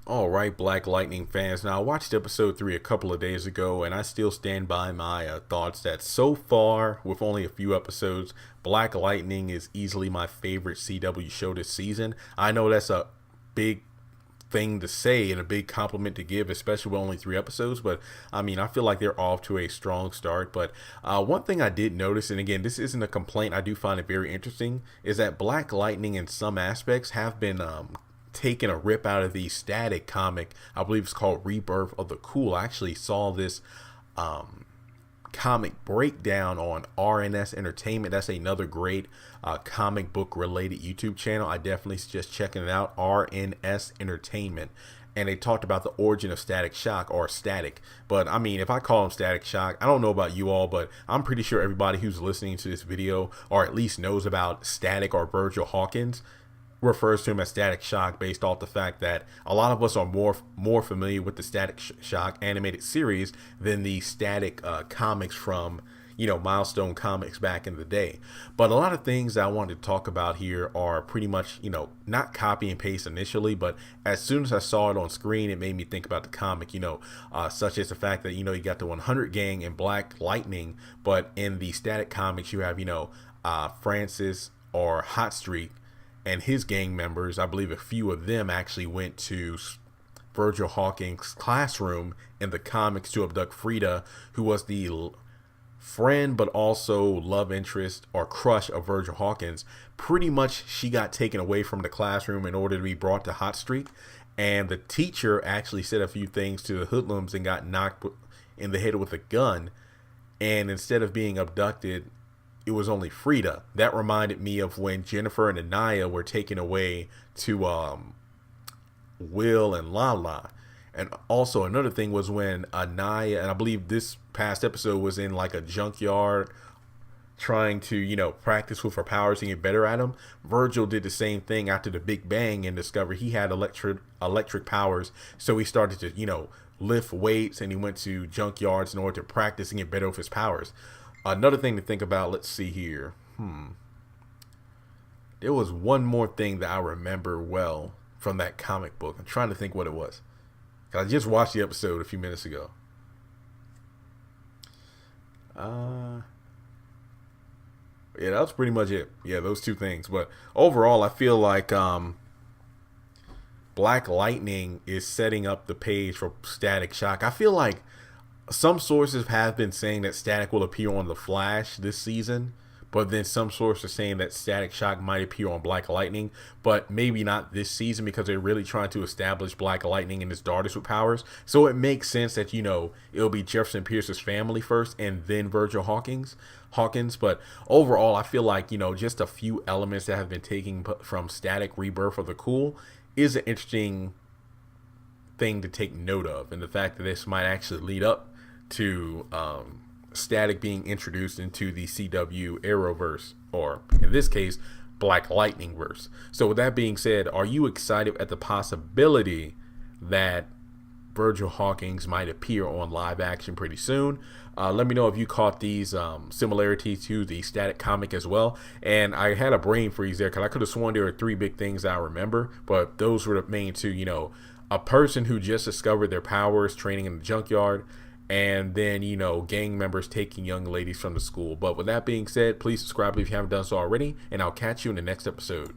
All right, Black Lightning fans. Now, I watched episode 3 a couple of days ago, and I still stand by my thoughts that so far, with only a few episodes, Black Lightning is easily my favorite CW show this season. I know that's a big thing to say and a big compliment to give, especially with only 3 episodes, but I mean, I feel like they're off to a strong start. But one thing I did notice, and again, this isn't a complaint, I do find it very interesting, is that Black Lightning in some aspects have been taking a rip out of the Static comic. I believe it's called Rebirth of the Cool. I actually saw this comic breakdown on RNS Entertainment. That's another great comic book related YouTube channel. I definitely suggest checking it out, RNS Entertainment. And they talked about the origin of Static Shock, or Static. But I mean, if I call him Static Shock, I don't know about you all, but I'm pretty sure everybody who's listening to this video, or at least knows about Static or Virgil Hawkins, refers to him as Static Shock, based off the fact that a lot of us are more familiar with the Static Shock animated series than the Static comics from, Milestone Comics back in the day. But a lot of things that I wanted to talk about here are pretty much, not copy and paste initially, but as soon as I saw it on screen, it made me think about the comic, such as the fact that, you got the 100 gang in Black Lightning, but in the Static comics, you have, Francis or Hot Streak and his gang members. I believe a few of them actually went to Virgil Hawkins' classroom in the comics to abduct Frieda, who was the friend but also love interest or crush of Virgil Hawkins. Pretty much she got taken away from the classroom in order to be brought to Hot Streak, and the teacher actually said a few things to the hoodlums and got knocked in the head with a gun, and instead of being abducted, it was only Frieda. That reminded me of when Jennifer and Anaya were taken away to Will and Lala. And also another thing was when Anaya, and I believe this past episode, was in like a junkyard trying to, practice with her powers and get better at them. Virgil did the same thing after the Big Bang and discovered he had electric powers. So he started to, lift weights, and he went to junkyards in order to practice and get better with his powers. Another thing to think about, let's see here. There was one more thing that I remember well from that comic book. I'm trying to think what it was, 'cause I just watched the episode a few minutes ago. Yeah, that was pretty much it. Yeah, those two things. But overall, I feel like Black Lightning is setting up the page for Static Shock. I feel like some sources have been saying that Static will appear on The Flash this season, but then some sources are saying that Static Shock might appear on Black Lightning, but maybe not this season, because they're really trying to establish Black Lightning and his daughters with powers. So it makes sense that, it'll be Jefferson Pierce's family first and then Virgil Hawkins. But overall, I feel like, just a few elements that have been taken from Static Rebirth of the Cool is an interesting thing to take note of. And the fact that this might actually lead up to Static being introduced into the CW Arrowverse, or in this case, Black Lightning verse. So with that being said, are you excited at the possibility that Virgil Hawkins might appear on live action pretty soon? Let me know if you caught these similarities to the Static comic as well. And I had a brain freeze there because I could have sworn there were 3 big things I remember, but those were the main 2. A person who just discovered their powers training in the junkyard, and then, gang members taking young ladies from the school. But with that being said, please subscribe if you haven't done so already, and I'll catch you in the next episode.